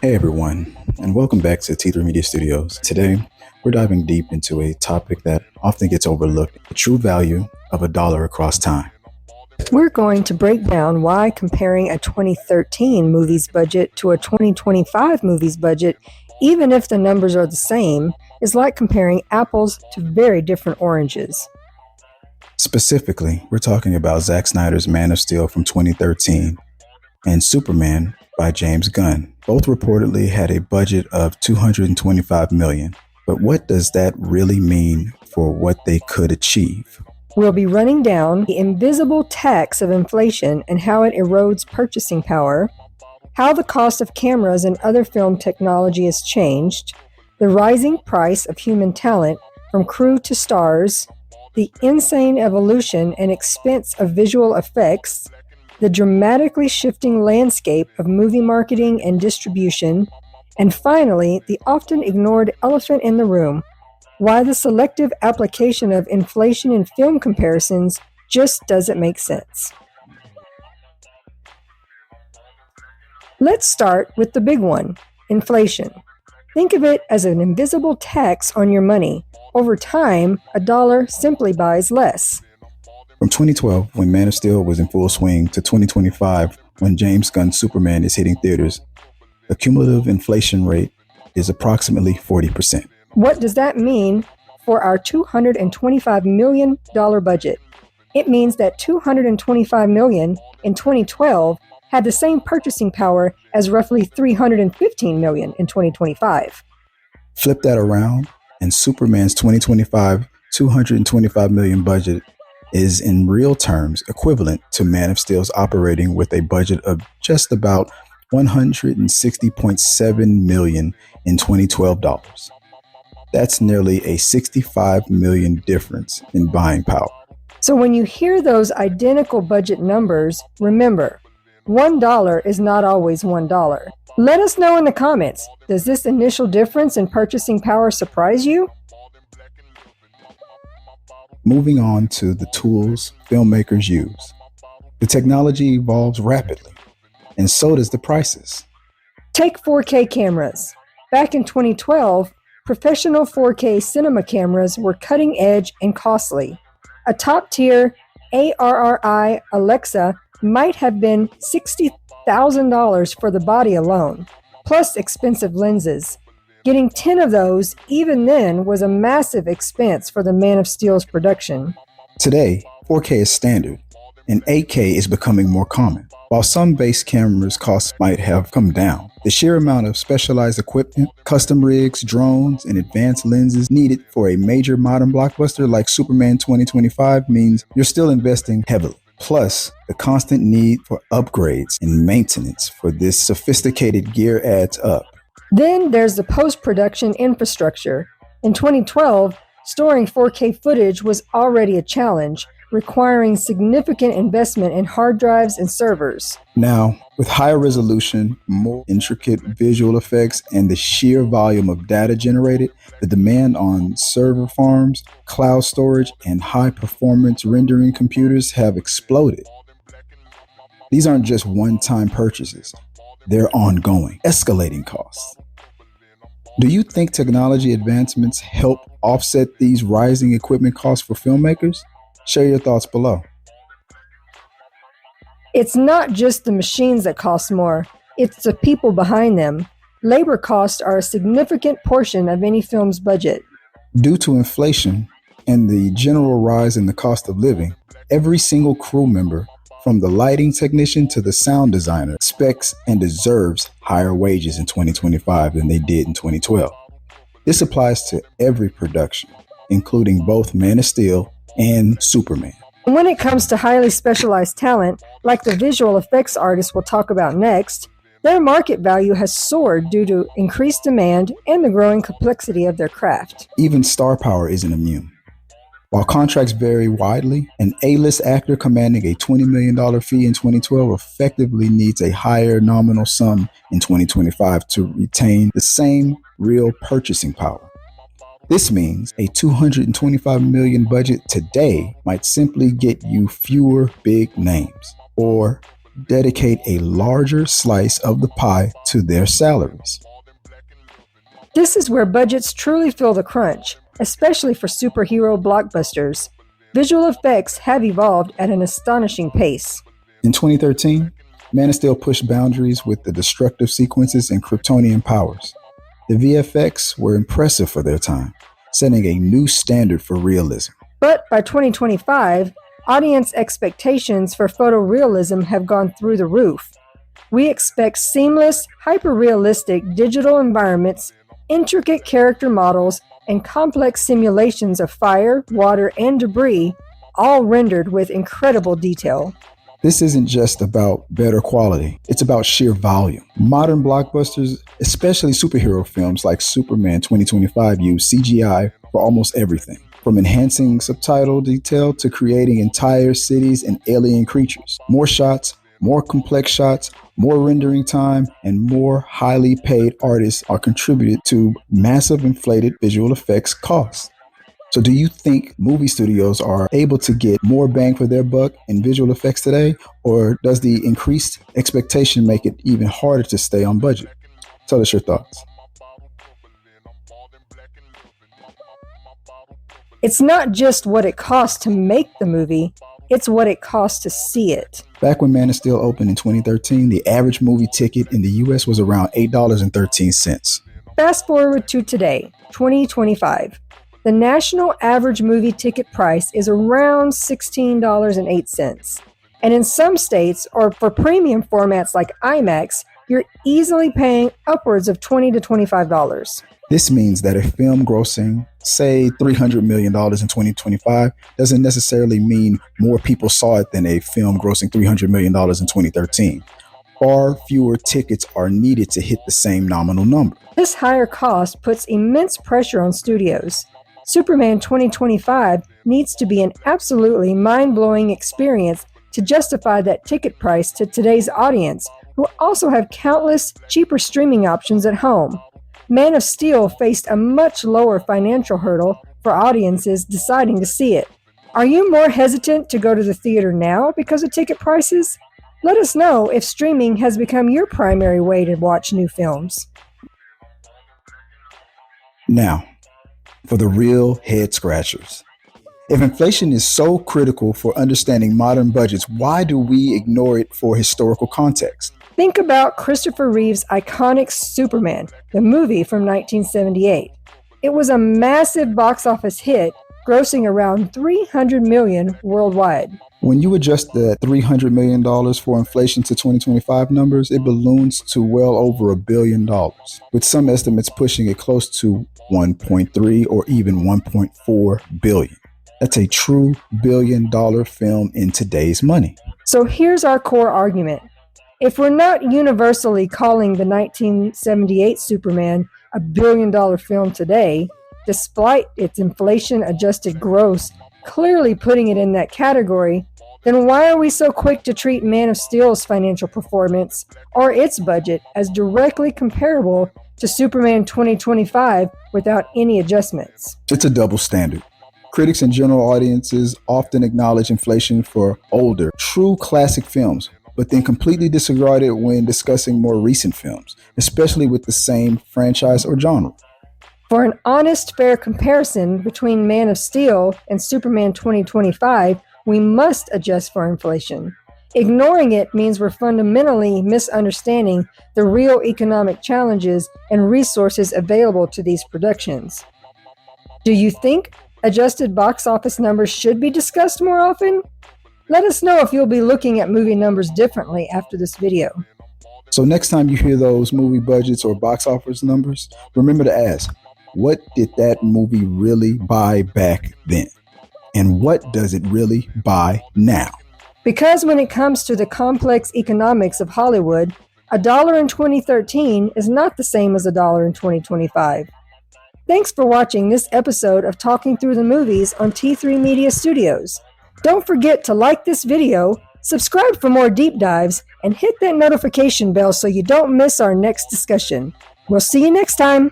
Hey everyone, and welcome back to T3 Media Studios. Today, we're diving deep into a topic that often gets overlooked, the true value of a dollar across time. We're going to break down why comparing a 2013 movie's budget to a 2025 movie's budget, even if the numbers are the same, is like comparing apples to very different oranges. Specifically, we're talking about Zack Snyder's Man of Steel from 2013 and Superman by James Gunn. Both reportedly had a budget of $225 million. But what does that really mean for what they could achieve? We'll be running down the invisible tax of inflation and how it erodes purchasing power, how the cost of cameras and other film technology has changed, the rising price of human talent from crew to stars, the insane evolution and expense of visual effects, the dramatically shifting landscape of movie marketing and distribution, and finally, the often ignored elephant in the room, why the selective application of inflation in film comparisons just doesn't make sense. Let's start with the big one, inflation. Think of it as an invisible tax on your money. Over time, a dollar simply buys less. From 2012, when Man of Steel was in full swing, to 2025, when James Gunn's Superman is hitting theaters, the cumulative inflation rate is approximately 40%. What does that mean for our $225 million budget? It means that $225 million in 2012 had the same purchasing power as roughly $315 million in 2025. Flip that around, and Superman's 2025 $225 million budget is in real terms equivalent to Man of Steel's operating with a budget of just about $160.7 million in 2012 dollars. That's nearly a $65 million difference in buying power. So when you hear those identical budget numbers, remember, $1 is not always $1. Let us know in the comments, does this initial difference in purchasing power surprise you? Moving on to the tools filmmakers use. The technology evolves rapidly, and so does the prices. Take 4K cameras. Back in 2012, professional 4K cinema cameras were cutting edge and costly. A top-tier ARRI Alexa might have been $60,000 for the body alone, plus expensive lenses. Getting 10 of those, even then, was a massive expense for the Man of Steel's production. Today, 4K is standard, and 8K is becoming more common. While some base cameras' costs might have come down, the sheer amount of specialized equipment, custom rigs, drones, and advanced lenses needed for a major modern blockbuster like Superman 2025 means you're still investing heavily. Plus, the constant need for upgrades and maintenance for this sophisticated gear adds up. Then there's the post-production infrastructure. In 2012, storing 4K footage was already a challenge, requiring significant investment in hard drives and servers. Now, with higher resolution, more intricate visual effects, and the sheer volume of data generated, the demand on server farms, cloud storage, and high-performance rendering computers have exploded. These aren't just one-time purchases. They're ongoing, escalating costs. Do you think technology advancements help offset these rising equipment costs for filmmakers? Share your thoughts below. It's not just the machines that cost more, it's the people behind them. Labor costs are a significant portion of any film's budget. Due to inflation and the general rise in the cost of living, every single crew member, from the lighting technician to the sound designer, expects and deserves higher wages in 2025 than they did in 2012. This applies to every production, including both Man of Steel and Superman. When it comes to highly specialized talent, like the visual effects artists we'll talk about next, their market value has soared due to increased demand and the growing complexity of their craft. Even star power isn't immune. While contracts vary widely, an A-list actor commanding a $20 million fee in 2012 effectively needs a higher nominal sum in 2025 to retain the same real purchasing power. This means a $225 million budget today might simply get you fewer big names, or dedicate a larger slice of the pie to their salaries. This is where budgets truly feel the crunch, especially for superhero blockbusters. Visual effects have evolved at an astonishing pace. In 2013, Man of Steel pushed boundaries with the destructive sequences and Kryptonian powers. The VFX were impressive for their time, setting a new standard for realism. But by 2025, audience expectations for photorealism have gone through the roof. We expect seamless, hyper-realistic digital environments, intricate character models, and complex simulations of fire, water, and debris, all rendered with incredible detail. This isn't just about better quality, it's about sheer volume. Modern blockbusters, especially superhero films like Superman 2025, use CGI for almost everything, from enhancing subtitle detail to creating entire cities and alien creatures. More shots, more complex shots, more rendering time, and more highly paid artists are contributed to massive inflated visual effects costs. So do you think movie studios are able to get more bang for their buck in visual effects today, or does the increased expectation make it even harder to stay on budget? Tell us your thoughts. It's not just what it costs to make the movie, it's what it costs to see it. Back when Man of Steel opened in 2013, the average movie ticket in the US was around $8.13. Fast forward to today, 2025. The national average movie ticket price is around $16.08. And in some states, or for premium formats like IMAX, you're easily paying upwards of $20 to $25. This means that a film grossing, say, $300 million in 2025 doesn't necessarily mean more people saw it than a film grossing $300 million in 2013. Far fewer tickets are needed to hit the same nominal number. This higher cost puts immense pressure on studios. Superman 2025 needs to be an absolutely mind-blowing experience to justify that ticket price to today's audience, who also have countless cheaper streaming options at home. Man of Steel faced a much lower financial hurdle for audiences deciding to see it. Are you more hesitant to go to the theater now because of ticket prices? Let us know if streaming has become your primary way to watch new films. Now, for the real head scratchers. If inflation is so critical for understanding modern budgets, why do we ignore it for historical context? Think about Christopher Reeve's iconic Superman, the movie from 1978. It was a massive box office hit, grossing around $300 million worldwide. When you adjust the $300 million for inflation to 2025 numbers, it balloons to well over $1 billion, with some estimates pushing it close to 1.3 or even 1.4 billion. That's a true billion-dollar film in today's money. So here's our core argument. If we're not universally calling the 1978 Superman a billion-dollar film today, despite its inflation-adjusted gross clearly putting it in that category, then why are we so quick to treat Man of Steel's financial performance or its budget as directly comparable to Superman 2025 without any adjustments? It's a double standard. Critics and general audiences often acknowledge inflation for older, true classic films, but then completely disregard it when discussing more recent films, especially with the same franchise or genre. For an honest, fair comparison between Man of Steel and Superman 2025, we must adjust for inflation. Ignoring it means we're fundamentally misunderstanding the real economic challenges and resources available to these productions. Do you think adjusted box office numbers should be discussed more often? Let us know if you'll be looking at movie numbers differently after this video. So next time you hear those movie budgets or box office numbers, remember to ask, what did that movie really buy back then? And what does it really buy now? Because when it comes to the complex economics of Hollywood, $1 in 2013 is not the same as $1 in 2025. Thanks for watching this episode of Talking Through the Movies on T3 Media Studios. Don't forget to like this video, subscribe for more deep dives, and hit that notification bell so you don't miss our next discussion. We'll see you next time.